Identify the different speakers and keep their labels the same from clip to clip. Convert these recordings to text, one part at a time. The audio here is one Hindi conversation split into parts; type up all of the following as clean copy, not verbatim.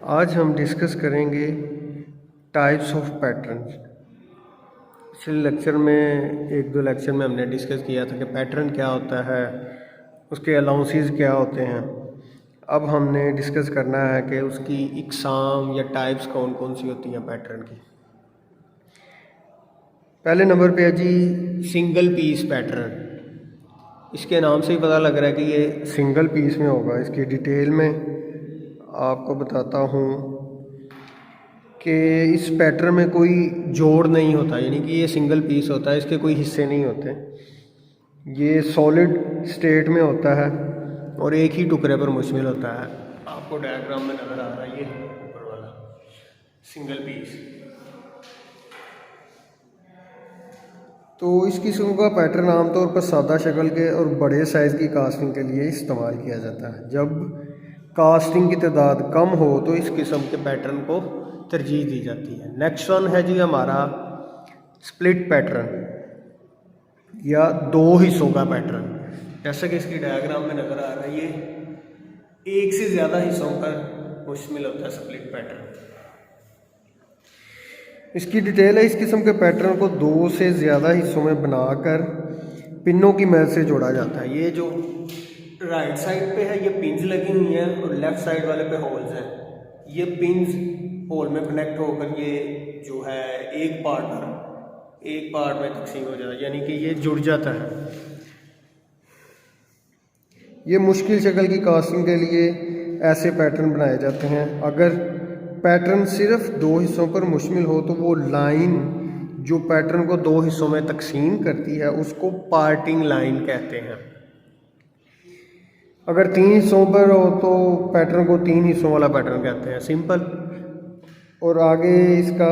Speaker 1: आज हम डिस्कस करेंगे टाइप्स ऑफ पैटर्न्स। पिछले लेक्चर में एक दो लेक्चर में हमने डिस्कस किया था कि पैटर्न क्या होता है, उसके अलाउंसेस क्या होते हैं। अब हमने डिस्कस करना है कि उसकी इकसाम या टाइप्स कौन कौन सी होती हैं पैटर्न की। पहले नंबर पे है जी सिंगल पीस पैटर्न। इसके नाम से ही पता लग रहा है कि ये सिंगल पीस में होगा। इसकी डिटेल में आपको बताता हूँ कि इस पैटर्न में कोई जोड़ नहीं होता, यानी कि ये सिंगल पीस होता है, इसके कोई हिस्से नहीं होते। ये सॉलिड स्टेट में होता है और एक ही टुकड़े पर मुश्तमिल होता है। आपको डायग्राम में नज़र आ रहा है ये ऊपर वाला सिंगल पीस। तो इस किस्म का पैटर्न आमतौर पर सादा शक्ल के और बड़े साइज़ की कास्टिंग के लिए इस्तेमाल किया जाता है। जब कास्टिंग की तादाद कम हो तो इस किस्म के पैटर्न को तरजीह दी जाती है। नेक्स्ट वन है जी हमारा स्प्लिट पैटर्न या दो हिस्सों का पैटर्न। जैसा कि इसकी डायग्राम में नज़र आ रहा है, ये एक से ज़्यादा हिस्सों पर मुश्तमिल होता है स्प्लिट पैटर्न। इसकी डिटेल है, इस किस्म के पैटर्न को दो से ज़्यादा हिस्सों में बनाकर पिनों की मदद से जोड़ा जाता है। ये जो राइट साइड पे है ये पिन्स लगी हुई हैं और लेफ़्ट साइड वाले पे होल्स हैं। ये पिन्स होल में कनेक्ट होकर ये जो है एक पार्ट में तकसीम हो जाता है, यानी कि ये जुड़ जाता है। ये मुश्किल शक्ल की कास्टिंग के लिए ऐसे पैटर्न बनाए जाते हैं। अगर पैटर्न सिर्फ दो हिस्सों पर मुश्तमिल हो तो वो लाइन जो पैटर्न को दो हिस्सों में तकसीम करती है उसको पार्टिंग लाइन कहते हैं। अगर तीन हिस्सों पर हो तो पैटर्न को तीन हिस्सों वाला पैटर्न कहते हैं, सिंपल। और आगे इसका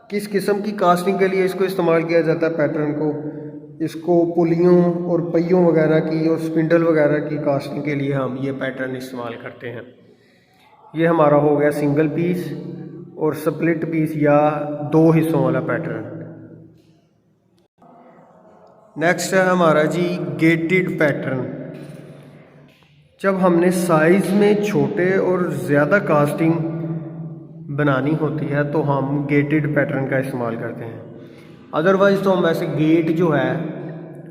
Speaker 1: किस किस्म की कास्टिंग के लिए इसको इस्तेमाल किया जाता है पैटर्न को, इसको पुलियों और पहियों वगैरह की और स्पिंडल वगैरह की कास्टिंग के लिए हम ये पैटर्न इस्तेमाल करते हैं। ये हमारा हो गया सिंगल पीस और स्प्लिट पीस या दो हिस्सों वाला पैटर्न। नेक्स्ट है हमारा जी गेटेड पैटर्न। जब हमने साइज़ में छोटे और ज़्यादा कास्टिंग बनानी होती है तो हम गेटेड पैटर्न का इस्तेमाल करते हैं। अदरवाइज़ तो हम वैसे गेट जो है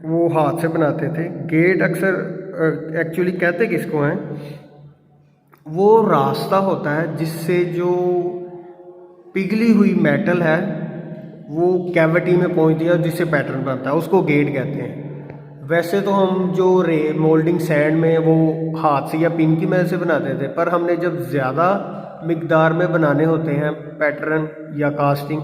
Speaker 1: वो हाथ से बनाते थे। गेट अक्सर एक्चुअली कहते किसको हैं, वो रास्ता होता है जिससे जो पिघली हुई मेटल है वो कैविटी में पहुंचती है और जिससे पैटर्न बनता है, उसको गेट कहते हैं। वैसे तो हम जो मोल्डिंग सैंड में वो हाथ से या पिन की मदद से बनाते थे, पर हमने जब ज़्यादा मिकदार में बनाने होते हैं पैटर्न या कास्टिंग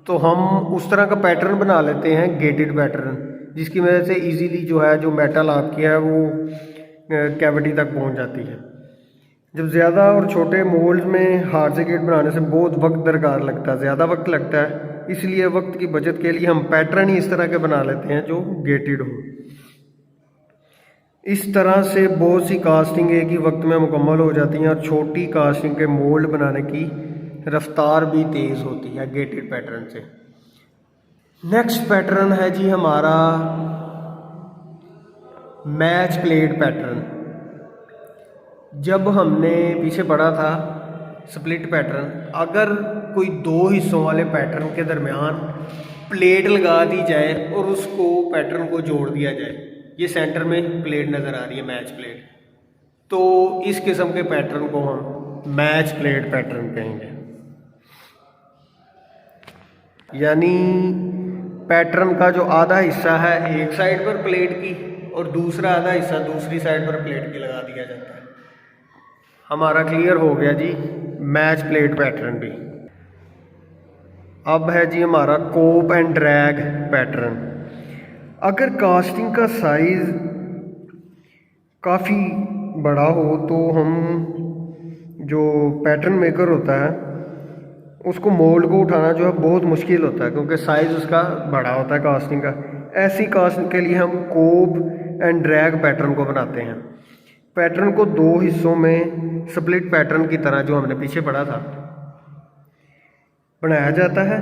Speaker 1: तो हम उस तरह का पैटर्न बना लेते हैं गेटेड पैटर्न, जिसकी वजह से इजीली जो है जो मेटल आपकी है वो कैविटी तक पहुंच जाती है। जब ज़्यादा और छोटे मोल्ड में हाथ से गेट बनाने से बहुत वक्त दरकार लगता है, ज़्यादा वक्त लगता है, इसलिए वक्त की बचत के लिए हम पैटर्न ही इस तरह के बना लेते हैं जो गेटेड हो। इस तरह से बहुत सी कास्टिंग एक ही वक्त में मुकम्मल हो जाती हैं और छोटी कास्टिंग के मोल्ड बनाने की रफ्तार भी तेज़ होती है गेटेड पैटर्न से। नेक्स्ट पैटर्न है जी हमारा मैच प्लेट पैटर्न। जब हमने पीछे पढ़ा था स्प्लिट पैटर्न, अगर कोई दो हिस्सों वाले पैटर्न के दरमियान प्लेट लगा दी जाए और उसको पैटर्न को जोड़ दिया जाए, ये सेंटर में प्लेट नज़र आ रही है मैच प्लेट, तो इस किस्म के पैटर्न को हम मैच प्लेट पैटर्न कहेंगे। यानी पैटर्न का जो आधा हिस्सा है एक साइड पर प्लेट की और दूसरा आधा हिस्सा दूसरी साइड पर प्लेट की लगा दिया जाता है। हमारा क्लियर हो गया जी मैच प्लेट पैटर्न भी। अब है जी हमारा कोप एंड ड्रैग पैटर्न। अगर कास्टिंग का साइज़ काफ़ी बड़ा हो तो हम जो पैटर्न मेकर होता है उसको मोल्ड को उठाना जो है बहुत मुश्किल होता है, क्योंकि साइज़ उसका बड़ा होता है कास्टिंग का। ऐसी कास्टिंग के लिए हम कोप एंड ड्रैग पैटर्न को बनाते हैं। पैटर्न को दो हिस्सों में स्प्लिट पैटर्न की तरह जो हमने पीछे पढ़ा था बनाया जाता है।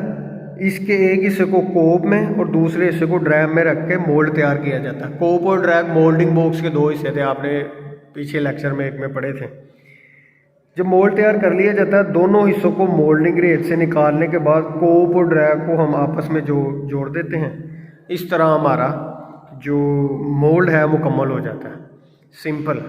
Speaker 1: इसके एक हिस्से को कोप में और दूसरे हिस्से को ड्रैग में रख के मोल्ड तैयार किया जाता है। कोप और ड्रैग मोल्डिंग बॉक्स के दो हिस्से थे, आपने पीछे लेक्चर में एक में पढ़े थे। जब मोल्ड तैयार कर लिया जाता है, दोनों हिस्सों को मोल्डिंग रेत से निकालने के बाद कोप और ड्रैग को हम आपस में जोड़ देते हैं। इस तरह हमारा जो मोल्ड है मुकम्मल हो जाता है। सिंपल।